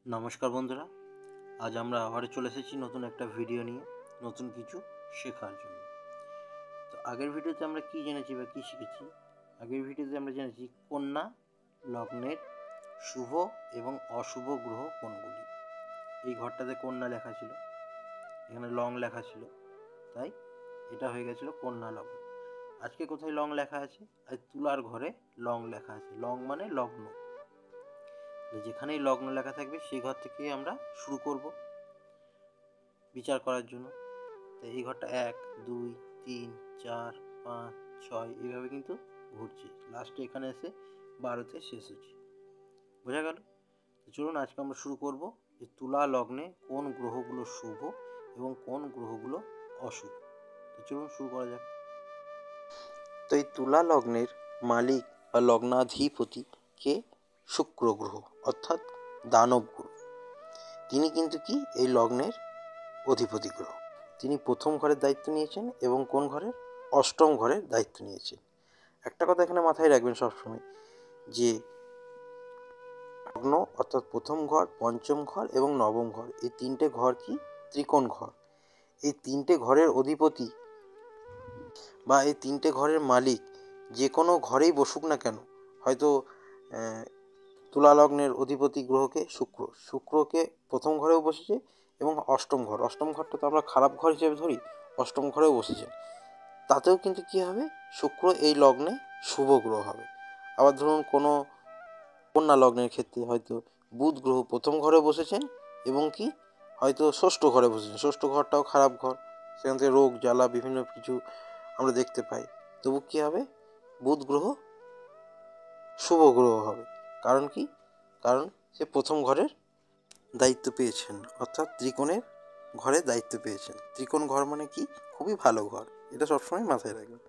নমস্কার বন্ধুরা, আজ আমরা আবারও চলে এসেছি নতুন একটা ভিডিও নিয়ে, নতুন কিছু শেখার জন্য। তো আগের ভিডিওতে আমরা কি জেনেছি বা কী শিখেছি? আগের ভিডিওতে আমরা জেনেছি কন্যা লগ্নের শুভ এবং অশুভ গ্রহ কোনগুলি। এই ঘরটাতে কন্যা লেখা ছিল, এখানে লং লেখা ছিল, তাই এটা হয়ে গেছিলো কন্যা লগ্ন। আজকে কোথায় লং লেখা আছে? আজ তুলার ঘরে লং লেখা আছে। লং মানে লগ্ন, যেখানেই লগ্ন লেখা থাকবে সেই ঘর থেকে আমরা শুরু করব বিচার করার জন্য। তো এই ঘরটা 1, 2, 3, 4, 5, 6 এইভাবে কিন্তু ঘুরছে, লাস্টে এখানে এসে 12তে শেষ হচ্ছে। বোঝা গেল? তো চলুন আজকে আমরা শুরু করব যে তুলা লগ্নে কোন গ্রহগুলো শুভ এবং কোন গ্রহগুলো অশুভ। তো চলুন শুরু করা যাক। তো এই তুলা লগ্নের মালিক বা লগ্নাধিপতি কে? শুক্র গ্রহ, অর্থাৎ দানব গ্রহ। তিনি কিন্তু কি এই লগ্নের অধিপতি গ্রহ। তিনি প্রথম ঘরের দায়িত্ব নিয়েছেন এবং কোন ঘরের? অষ্টম ঘরের দায়িত্ব নিয়েছেন। একটা কথা এখানে মাথায় রাখবেন সবসময়, যে লগ্ন অর্থাৎ প্রথম ঘর, পঞ্চম ঘর এবং নবম ঘর, এই তিনটে ঘর কি? ত্রিকোণ ঘর। এই তিনটে ঘরের অধিপতি বা এই তিনটে ঘরের মালিক যে কোনো ঘরেই বসুক না কেন, হয়তো তুলা লগ্নের অধিপতি গ্রহকে শুক্রকে প্রথম ঘরেও বসেছে এবং অষ্টম ঘরটা তো আমরা খারাপ ঘর হিসেবে ধরি, অষ্টম ঘরেও বসেছে, তাতেও কিন্তু কী হবে? শুক্র এই লগ্নে শুভ গ্রহ হবে। আবার ধরুন কোনো কন্যা লগ্নের ক্ষেত্রে হয়তো বুধ গ্রহ প্রথম ঘরে বসেছেন এবং কি হয়তো ষষ্ঠ ঘরে বসেছেন, ষষ্ঠ ঘরটাও খারাপ ঘর, সেখান থেকে রোগ জ্বালা বিভিন্ন কিছু আমরা দেখতে পাই, তবু কী হবে? বুধ গ্রহ শুভ গ্রহ হবে। কারণ কি? কারণ সে প্রথম ঘরের দায়িত্ব পেয়েছেন, অর্থাৎ ত্রিকোণের ঘরে দায়িত্ব পেয়েছেন। ত্রিকোণ ঘর মানে কি? খুবই ভালো ঘর, এটা সবসময় মাথায় রাখবেন।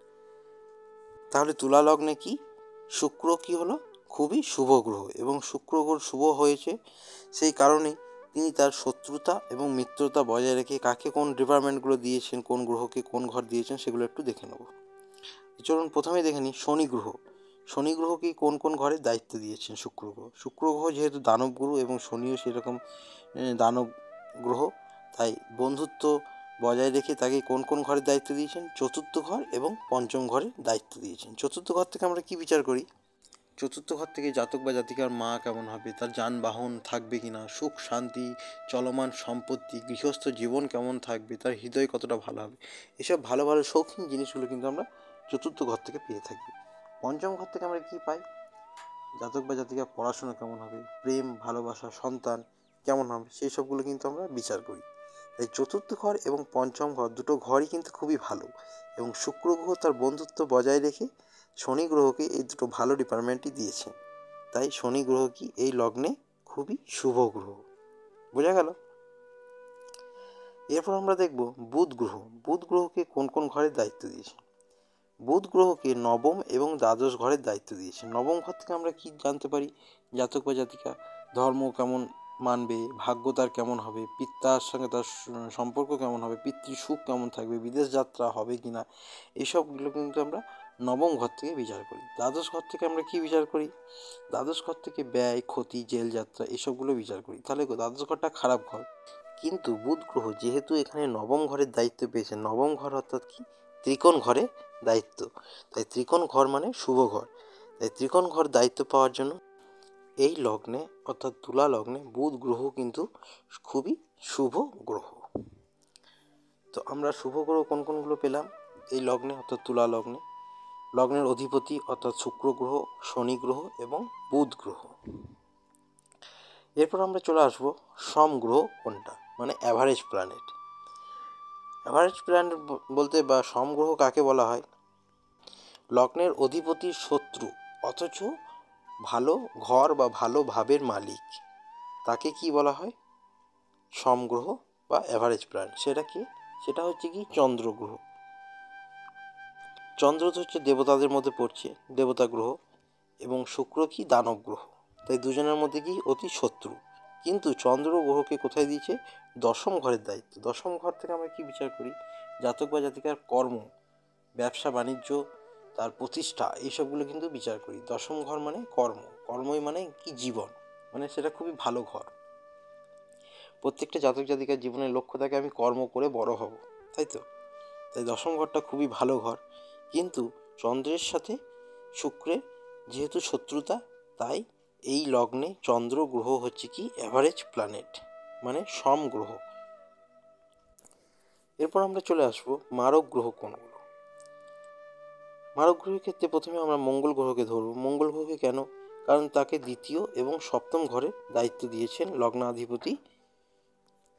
তাহলে তুলা লগ্নে কি? শুক্র কি হলো? খুবই শুভ গ্রহ, এবং শুক্র গ্রহ শুভ হয়েছে সেই কারণেই তিনি তার শত্রুতা এবং মিত্রতা বজায় রেখে কাকে কোন ডিপার্টমেন্টগুলো দিয়েছেন, কোন গ্রহকে কোন ঘর দিয়েছেন, সেগুলো একটু দেখে নেব। চলুন প্রথমেই দেখে নিই শনি গ্রহ। শনি গ্রহকে কোন কোন ঘরে দায়িত্ব দিয়েছেন? শুক্র গ্রহ। শুক্র গ্রহ যেহেতু দানব গ্রহ এবং শনিও সেরকম দানব গ্রহ, তাই বন্ধুত্ব বজায় রেখে তাকে কোন কোন ঘরের দায়িত্ব দিয়েছেন? চতুর্থ ঘর এবং পঞ্চম ঘরের দায়িত্ব দিয়েছেন। চতুর্থ ঘর থেকে আমরা কি বিচার করি? চতুর্থ ঘর থেকে জাতক বা জাতিকার মা কেমন হবে, তার যানবাহন থাকবে কিনা, সুখ শান্তি, চলমান সম্পত্তি, গৃহস্থ জীবন কেমন থাকবে, তার হৃদয় কতটা ভালো হবে, এসব ভালো ভালো শৌখিন জিনিসগুলো কিন্তু আমরা চতুর্থ ঘর থেকে পেয়ে থাকি। পঞ্চম ঘর থেকে আমরা কি পাই? জাতক বা জাতিকার পড়াশোনা কেমন হবে, প্রেম ভালোবাসা, সন্তান কেমন হবে, সেই সবগুলো কিন্তু আমরা বিচার করি। তাই চতুর্থ ঘর এবং পঞ্চম ঘর দুটো ঘরই কিন্তু খুবই ভালো, এবং শুক্র গ্রহ তার বন্ধুত্ব বজায় রেখে শনি গ্রহকে এই দুটো ভালো ডিপার্টমেন্টই দিয়েছে। তাই শনি গ্রহ কি এই লগ্নে খুবই শুভ গ্রহ। বোঝা গেল? এরপর আমরা দেখব বুধ গ্রহ। বুধ গ্রহকে কোন কোন ঘরের দায়িত্ব দিয়েছে? বুধ গ্রহকে নবম এবং দ্বাদশ ঘরের দায়িত্ব দিয়েছে। নবম ঘর থেকে আমরা কি জানতে পারি? জাতক বা জাতিকা ধর্ম কেমন মানবে, ভাগ্য তার কেমন হবে, পিতার সঙ্গে তার সম্পর্ক কেমন হবে, পিতৃ সুখ কেমন থাকবে, বিদেশ যাত্রা হবে কি না, এইসবগুলো কিন্তু আমরা নবম ঘর থেকে বিচার করি। দ্বাদশ ঘর থেকে আমরা কি বিচার করি? দ্বাদশ ঘর থেকে ব্যয়, ক্ষতি, জেল যাত্রা এসবগুলো বিচার করি। তাহলে দ্বাদশ ঘরটা খারাপ ঘর, কিন্তু বুধ গ্রহ যেহেতু এখানে নবম ঘরের দায়িত্ব পেয়েছে, নবম ঘর অর্থাৎ কি? ত্রিকোণ ঘরে দায়িত্ব, তাই ত্রিকোণ ঘর মানে শুভ ঘর। তাই ত্রিকোণ ঘর দায়িত্ব পাওয়ার জন্য এই লগ্নে অর্থাৎ তুলা লগ্নে বুধ গ্রহ কিন্তু খুবই শুভ গ্রহ। তো আমরা শুভ গ্রহ কোন কোনগুলো পেলাম এই লগ্নে অর্থাৎ তুলা লগ্নে? লগ্নের অধিপতি অর্থাৎ শুক্র গ্রহ, শনি গ্রহ এবং বুধ গ্রহ। এরপর আমরা চলে আসবো সম গ্রহ কোনটা, মানে অ্যাভারেজ প্ল্যানেট। অ্যাভারেজ প্ল্যানেট বলতে বা সম গ্রহ কাকে বলা হয়? লগ্নের অধিপতির শত্রু অথচ ভালো ঘর বা ভালো ভাবের মালিক, তাকে কি বলা হয়? সম গ্রহ বা অ্যাভারেজ প্ল্যানেট। সেটা কি? সেটা হচ্ছে কি চন্দ্র গ্রহ। চন্দ্র তো হচ্ছে দেবতাদের মধ্যে পড়ছে, দেবতা গ্রহ, এবং শুক্র কি দানব গ্রহ, তাই দুজনের মধ্যে কি অতি শত্রু। কিন্তু চন্দ্র গ্রহকে কোথায় দিয়েছে? দশম ঘরের দায়িত্ব। দশম ঘর থেকে আমরা কি বিচার করি? জাতক বা জাতিকার কর্ম, ব্যবসা বাণিজ্য, তার প্রতিষ্ঠা, এইসবগুলো কিন্তু বিচার করি। দশম ঘর মানে কর্ম, কর্মই মানে কি? জীবন, মানে সেটা খুবই ভালো ঘর। প্রত্যেকটা জাতক জাতিকার জীবনের লক্ষ্য থাকে আমি কর্ম করে বড় হব, তাই তো? তাই দশম ঘরটা খুবই ভালো ঘর, কিন্তু চন্দ্রের সাথে শুক্রের যেহেতু শত্রুতা, তাই এই লগ্নে চন্দ্র গ্রহ হচ্ছে কি অ্যাভারেজ প্ল্যানেট, মানে সম গ্রহ। এরপর আমরা চলে আসবো মারক গ্রহ কোনগুলো। মারক গ্রহের ক্ষেত্রে প্রথমে আমরা মঙ্গল গ্রহকে ধরব। মঙ্গল গ্রহকে কেন? কারণ তাকে দ্বিতীয় এবং সপ্তম ঘরে দায়িত্ব দিয়েছেন লগ্নাধিপতি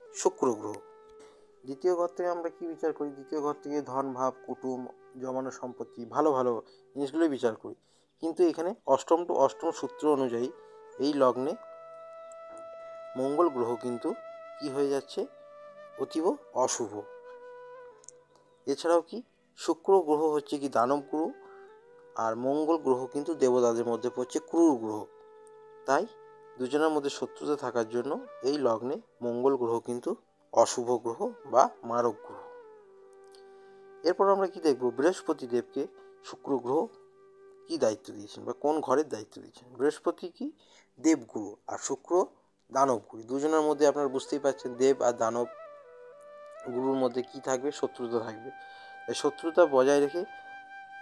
শুক্র গ্রহ। দ্বিতীয় ঘর থেকে আমরা কি বিচার করি? দ্বিতীয় ঘর থেকে ধন ভাব, কুটুম, জমানো সম্পত্তি, ভালো ভালো জিনিসগুলোই বিচার করি। কিন্তু এখানে অষ্টম টু অষ্টম সূত্র অনুযায়ী এই লগ্নে মঙ্গল গ্রহ কিন্তু কি হয়ে যাচ্ছে? অতীব অশুভ। এছাড়াও কি শুক্র গ্রহ হচ্ছে কি দানব গ্রহ, আর মঙ্গল গ্রহ কিন্তু দেবতাদের মধ্যে পড়ছে ক্রূর গ্রহ। তাই দুজনের মধ্যে শত্রুতা থাকার জন্য এই লগ্নে মঙ্গল গ্রহ কিন্তু অশুভ গ্রহ বা মারক গ্রহ। এরপর আমরা কি দেখব? বৃহস্পতি দেবকে শুক্র গ্রহ কি দায়িত্ব দিয়েছেন বা কোন ঘরের দায়িত্ব দিয়েছেন? বৃহস্পতি কি দেবগুরু, আর শুক্র দানবগুরু। দুজনের মধ্যে আপনারা বুঝতেই পারছেন দেব আর দানব গুরুর মধ্যে কি থাকবে? শত্রুতা থাকবে। এই শত্রুতা বজায় রেখে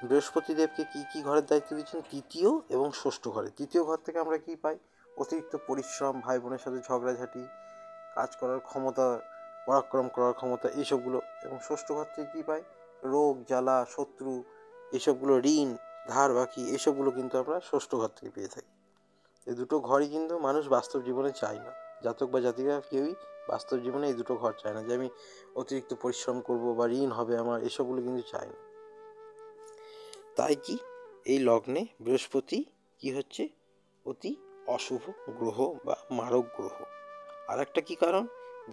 বৃহস্পতি দেবকে কি ঘরের দায়িত্ব দিচ্ছেন? তৃতীয় এবং ষষ্ঠ ঘরে। তৃতীয় ঘর থেকে আমরা কি পাই? অতিরিক্ত পরিশ্রম, ভাই বোনের সাথে ঝগড়াঝাটি, কাজ করার ক্ষমতা, পরাক্রম করার ক্ষমতা, এইসবগুলো। এবং ষষ্ঠ ঘর থেকে কী পাই? রোগ জ্বালা, শত্রু, এসবগুলো, ঋণ ধার বাকি, এসবগুলো কিন্তু আমরা ষষ্ঠ ঘর থেকে পেয়ে থাকি। এই দুটো ঘরই কিন্তু মানুষ বাস্তব জীবনে চায় না। জাতক বা জাতিকা কেউই বাস্তব জীবনে এই দুটো ঘর চায় না, যে আমি অতিরিক্ত পরিশ্রম করব বা ঋণ হবে আমার, এসবগুলো কিন্তু চায় না। তাই কি এই লগ্নে বৃহস্পতি কি হচ্ছে? অতি অশুভ গ্রহ বা মারক গ্রহ। আর একটা কী কারণ?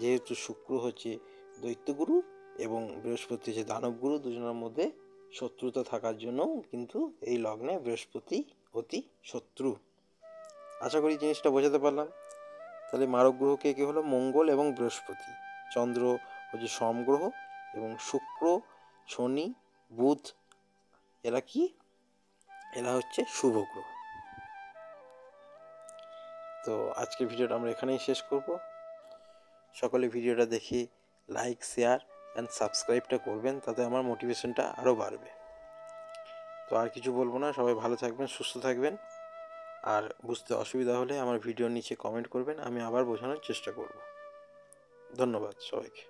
যেহেতু শুক্র হচ্ছে দৈত্যগুরু এবং বৃহস্পতি হচ্ছে দানবগুরু, দুজনের মধ্যে শত্রুতা থাকার জন্যও কিন্তু এই লগ্নে বৃহস্পতি অতি শত্রু। আশা করি জিনিসটা বোঝাতে পারলাম। তাহলে মারক গ্রহ কে কে হলো? মঙ্গল এবং বৃহস্পতি। চন্দ্র হচ্ছে সম গ্রহ, এবং শুক্র, শনি, বুধ, এরা কি? এরা হচ্ছে শুভ গ্রহ। তো আজকের ভিডিওটা আমরা এখানেই শেষ করব। সকলে ভিডিওটা দেখে লাইক, শেয়ার অ্যান্ড সাবস্ক্রাইবটা করবেন, তাতে আমার মোটিভেশনটা আরও বাড়বে। তো আর কিছু বলবো না, সবাই ভালো থাকবেন, সুস্থ থাকবেন। আর বুঝতে অসুবিধা হলে আমার ভিডিওর নিচে কমেন্ট করবেন, আমি আবার বোঝানোর চেষ্টা করব। ধন্যবাদ সবাইকে।